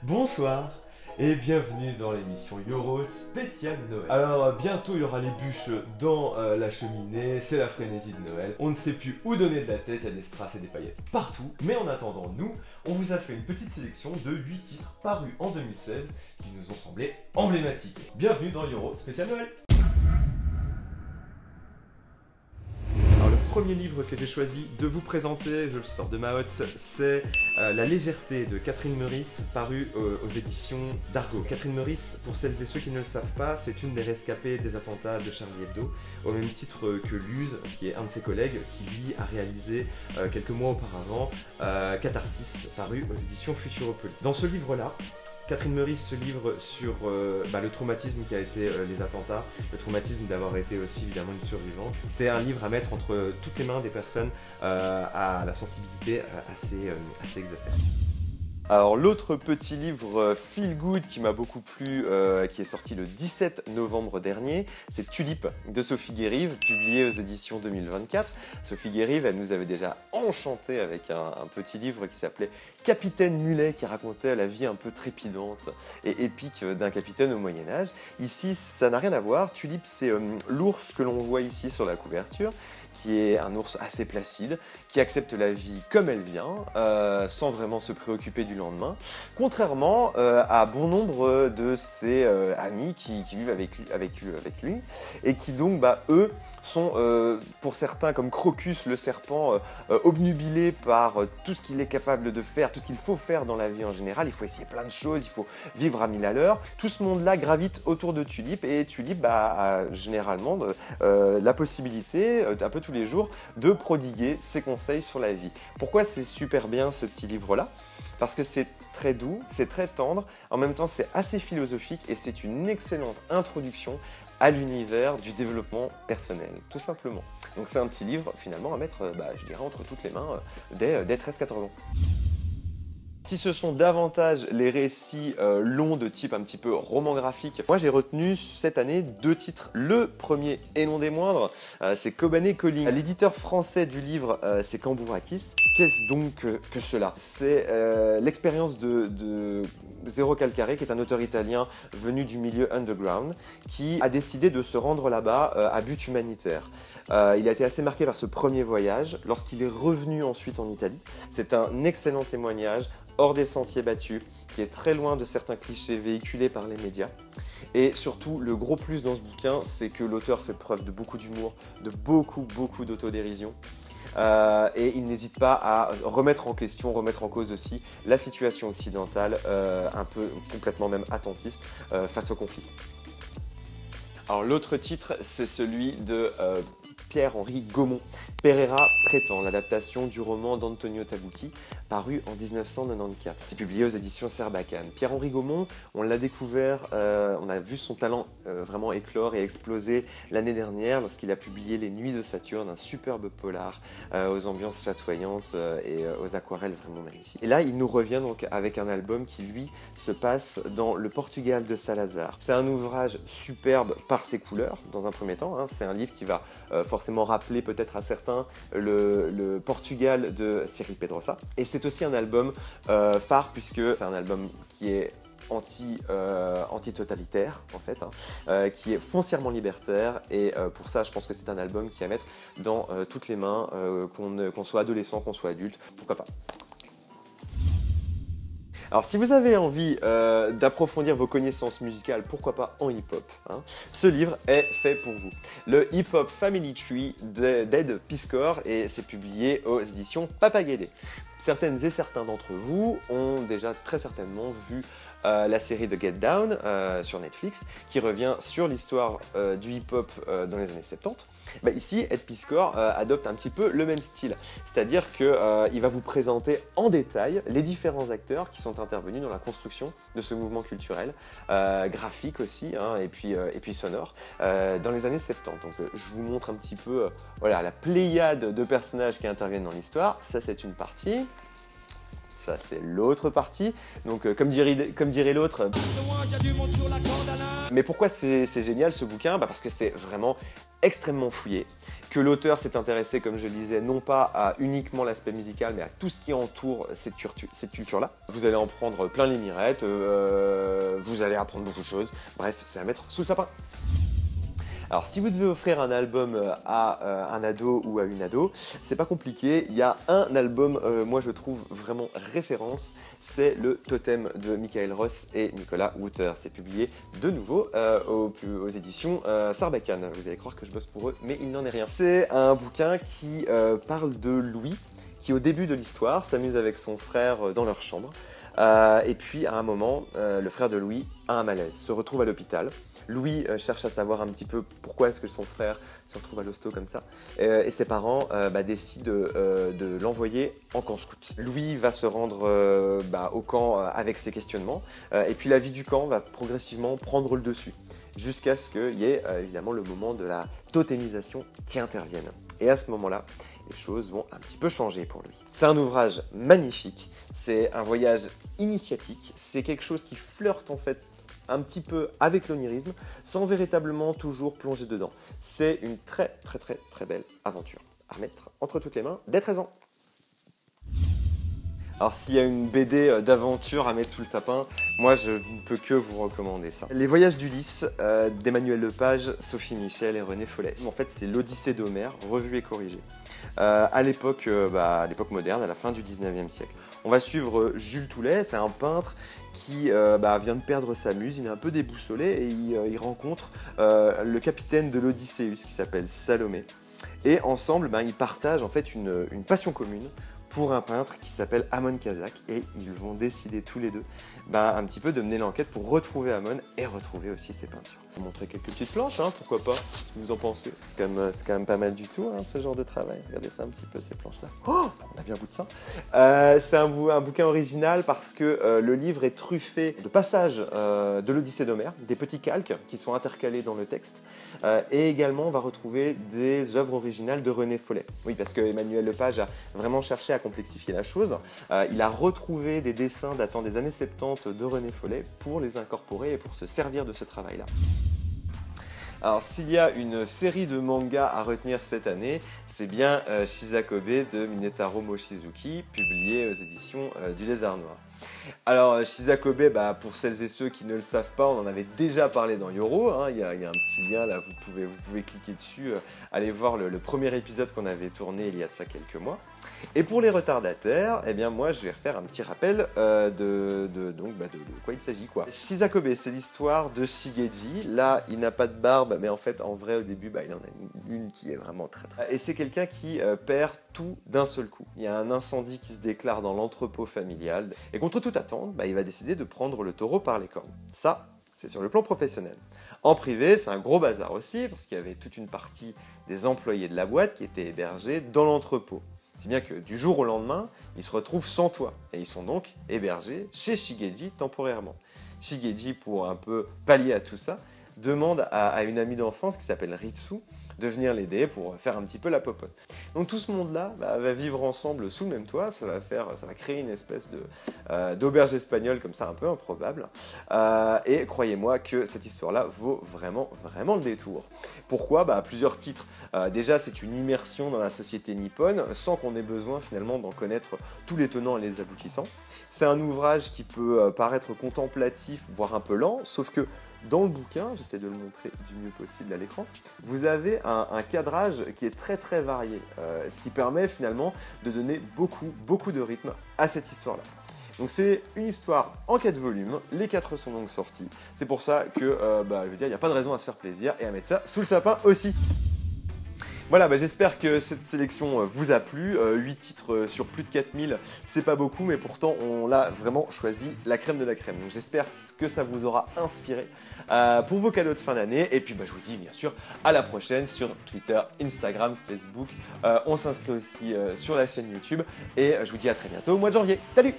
Bonsoir et bienvenue dans l'émission Yoro spéciale Noël. Alors bientôt il y aura les bûches dans la cheminée, c'est la frénésie de Noël. On ne sait plus où donner de la tête, il y a des strass et des paillettes partout. Mais en attendant, nous, on vous a fait une petite sélection de 8 titres parus en 2016 qui nous ont semblé emblématiques. Bienvenue dans Yoro spéciale Noël. Alors le premier livre que j'ai choisi de vous présenter, je le sors de ma hotte, c'est La légèreté de Catherine Meurice, paru aux éditions d'Argo. Catherine Meurice, pour celles et ceux qui ne le savent pas, c'est une des rescapées des attentats de Charlie Hebdo, au même titre que Luz, qui est un de ses collègues, qui lui a réalisé quelques mois auparavant Catharsis, paru aux éditions Futuropolis. Dans ce livre-là, Catherine Meurice se livre sur le traumatisme qui a été les attentats, le traumatisme d'avoir été aussi évidemment une survivante. C'est un livre à mettre entre toutes les mains des personnes à la sensibilité assez exacerbée. Alors l'autre petit livre feel good qui m'a beaucoup plu, qui est sorti le 17 novembre dernier, c'est Tulip de Sophie Guérive, publié aux éditions 2024. Sophie Guérive, elle nous avait déjà enchanté avec un petit livre qui s'appelait Capitaine Mulet, qui racontait la vie un peu trépidante et épique d'un capitaine au Moyen-Âge. Ici, ça n'a rien à voir. Tulip, c'est l'ours que l'on voit ici sur la couverture, qui est un ours assez placide, qui accepte la vie comme elle vient, sans vraiment se préoccuper du lendemain, contrairement à bon nombre de ses amis qui vivent avec lui, et qui donc, eux, sont pour certains, comme Crocus le serpent, obnubilés par tout ce qu'il est capable de faire, tout ce qu'il faut faire dans la vie en général. Il faut essayer plein de choses, il faut vivre à 1000 à l'heure. Tout ce monde-là gravite autour de Tulip, et Tulip a généralement la possibilité, un peu tous les jours, de prodiguer ses conseils sur la vie. Pourquoi c'est super bien ce petit livre-là? Parce que c'est très doux, c'est très tendre, en même temps c'est assez philosophique et c'est une excellente introduction à l'univers du développement personnel, tout simplement. Donc c'est un petit livre finalement à mettre, je dirais, entre toutes les mains dès 13-14 ans. Si ce sont davantage les récits longs de type un petit peu roman graphique, moi j'ai retenu cette année 2 titres. Le premier et non des moindres, c'est Kobané Calling. L'éditeur français du livre, c'est Cambourakis. Qu'est-ce donc que cela? C'est l'expérience de Zero Calcare, qui est un auteur italien venu du milieu underground, qui a décidé de se rendre là-bas à but humanitaire. Il a été assez marqué par ce premier voyage. Lorsqu'il est revenu ensuite en Italie, c'est un excellent témoignage hors des sentiers battus, qui est très loin de certains clichés véhiculés par les médias. Et surtout, le gros plus dans ce bouquin, c'est que l'auteur fait preuve de beaucoup d'humour, de beaucoup d'autodérision. Et il n'hésite pas à remettre en question, remettre en cause aussi la situation occidentale, un peu complètement même attentiste face au conflit. Alors l'autre titre, c'est celui de Pierre-Henri Gaumont, Pereira prétend, l'adaptation du roman d'Antonio Tabucchi, paru en 1994. C'est publié aux éditions Sarbacane. Pierre-Henri Gaumont, on l'a découvert, on a vu son talent vraiment éclore et exploser l'année dernière lorsqu'il a publié Les Nuits de Saturne, un superbe polar aux ambiances chatoyantes et aux aquarelles vraiment magnifiques. Et là, il nous revient donc avec un album qui, lui, se passe dans le Portugal de Salazar. C'est un ouvrage superbe par ses couleurs, dans un premier temps. C'est un livre qui va forcément rappeler peut-être à certains le Portugal de Cyril Pedrosa. Et c'est aussi un album phare, puisque c'est un album qui est anti-totalitaire en fait, qui est foncièrement libertaire, et pour ça je pense que c'est un album qui est à mettre dans toutes les mains, qu'on soit adolescent, qu'on soit adulte, pourquoi pas. Alors si vous avez envie d'approfondir vos connaissances musicales, pourquoi pas en hip-hop, ce livre est fait pour vous. Le Hip-Hop Family Tree d'Ed Piscor, et c'est publié aux éditions Papagédé. Certaines et certains d'entre vous ont déjà très certainement vu la série de Get Down sur Netflix, qui revient sur l'histoire du hip-hop dans les années 70. Ici, Ed Piscor adopte un petit peu le même style, c'est-à-dire qu'il va vous présenter en détail les différents acteurs qui sont intervenus dans la construction de ce mouvement culturel, graphique aussi, et puis sonore, dans les années 70. Donc je vous montre un petit peu voilà, la pléiade de personnages qui interviennent dans l'histoire. Ça, c'est une partie. Ça, c'est l'autre partie. Donc, comme dirait l'autre... Mais pourquoi c'est génial ce bouquin? Parce que c'est vraiment extrêmement fouillé, que l'auteur s'est intéressé, comme je le disais, non pas à uniquement l'aspect musical, mais à tout ce qui entoure cette culture-là. Vous allez en prendre plein les mirettes, vous allez apprendre beaucoup de choses. Bref, c'est à mettre sous le sapin. Alors si vous devez offrir un album à un ado ou à une ado, c'est pas compliqué, il y a un album, moi je trouve vraiment référence, c'est le Totem de Michael Ross et Nicolas Wouter. C'est publié de nouveau aux éditions Sarbacane. Vous allez croire que je bosse pour eux, mais il n'en est rien. C'est un bouquin qui parle de Louis, qui au début de l'histoire s'amuse avec son frère dans leur chambre. Et puis à un moment, le frère de Louis a un malaise, se retrouve à l'hôpital. Louis cherche à savoir un petit peu pourquoi est-ce que son frère se retrouve à l'hosto comme ça. Et ses parents décident de l'envoyer en camp scout. Louis va se rendre au camp avec ses questionnements. Et puis la vie du camp va progressivement prendre le dessus. Jusqu'à ce qu'il y ait évidemment le moment de la totémisation qui intervienne. Et à ce moment-là, les choses vont un petit peu changer pour lui. C'est un ouvrage magnifique, c'est un voyage initiatique, c'est quelque chose qui flirte en fait un petit peu avec l'onirisme, sans véritablement toujours plonger dedans. C'est une très belle aventure à mettre entre toutes les mains dès 13 ans. Alors s'il y a une BD d'aventure à mettre sous le sapin, moi je ne peux que vous recommander ça. Les Voyages d'Ulysse d'Emmanuel Lepage, Sophie Michel et René Follès. En fait c'est l'Odyssée d'Homère, revue et corrigée. À l'époque moderne, à la fin du 19e siècle. On va suivre Jules Toulet, c'est un peintre qui vient de perdre sa muse, il est un peu déboussolé et il rencontre le capitaine de l'Odysseus qui s'appelle Salomé. Et ensemble, ils partagent en fait une passion commune pour un peintre qui s'appelle Amon Kazak et ils vont décider tous les deux un petit peu de mener l'enquête pour retrouver Amon et retrouver aussi ses peintures. Je vais vous montrer quelques petites planches, pourquoi pas, ce que vous en pensez. C'est quand même pas mal du tout ce genre de travail. Regardez ça un petit peu ces planches là. Oh, on a bien goût de ça. C'est un bouquin original parce que le livre est truffé de passages de l'Odyssée d'Homère, des petits calques qui sont intercalés dans le texte. Et également on va retrouver des œuvres originales de René Follet. Oui, parce que Emmanuel Lepage a vraiment cherché à complexifier la chose. Il a retrouvé des dessins datant des années 70 de René Follet pour les incorporer et pour se servir de ce travail-là. Alors s'il y a une série de mangas à retenir cette année, c'est bien Shizakobe de Minetaro Mochizuki, publié aux éditions du Lézard Noir. Alors Shizakobe, pour celles et ceux qui ne le savent pas, on en avait déjà parlé dans Yoro, il y a un petit lien là, vous pouvez cliquer dessus, aller voir le premier épisode qu'on avait tourné il y a de ça quelques mois. Et pour les retardataires, moi je vais refaire un petit rappel de quoi il s'agit quoi. Shizakobe, c'est l'histoire de Shigeji. Là, il n'a pas de barbe, mais en fait, en vrai, au début, il en a une qui est vraiment très. Et c'est quelqu'un qui perd tout d'un seul coup. Il y a un incendie qui se déclare dans l'entrepôt familial. Et contre toute attente, il va décider de prendre le taureau par les cornes. Ça, c'est sur le plan professionnel. En privé, c'est un gros bazar aussi, parce qu'il y avait toute une partie des employés de la boîte qui étaient hébergés dans l'entrepôt. Si bien que du jour au lendemain, ils se retrouvent sans toit et ils sont donc hébergés chez Shigeji temporairement. Shigeji, pour un peu pallier à tout ça, demande à une amie d'enfance qui s'appelle Ritsu de venir l'aider pour faire un petit peu la popote. Donc tout ce monde-là va vivre ensemble sous le même toit, ça va créer une espèce d'auberge espagnole comme ça un peu improbable. Et croyez-moi que cette histoire-là vaut vraiment le détour. Pourquoi ? Plusieurs titres. Déjà, c'est une immersion dans la société nippone sans qu'on ait besoin finalement d'en connaître tous les tenants et les aboutissants. C'est un ouvrage qui peut paraître contemplatif, voire un peu lent, sauf que dans le bouquin, j'essaie de le montrer du mieux possible à l'écran, vous avez un cadrage qui est très varié, ce qui permet finalement de donner beaucoup de rythme à cette histoire-là. Donc c'est une histoire en 4 volumes, les 4 sont donc sortis, c'est pour ça que, je veux dire, il n'y a pas de raison à se faire plaisir et à mettre ça sous le sapin aussi. Voilà, j'espère que cette sélection vous a plu. 8 titres sur plus de 4000, c'est pas beaucoup, mais pourtant on l'a vraiment choisi la crème de la crème. Donc j'espère que ça vous aura inspiré pour vos cadeaux de fin d'année. Et puis je vous dis bien sûr à la prochaine sur Twitter, Instagram, Facebook. On s'inscrit aussi sur la chaîne YouTube. Et je vous dis à très bientôt au mois de janvier. Salut!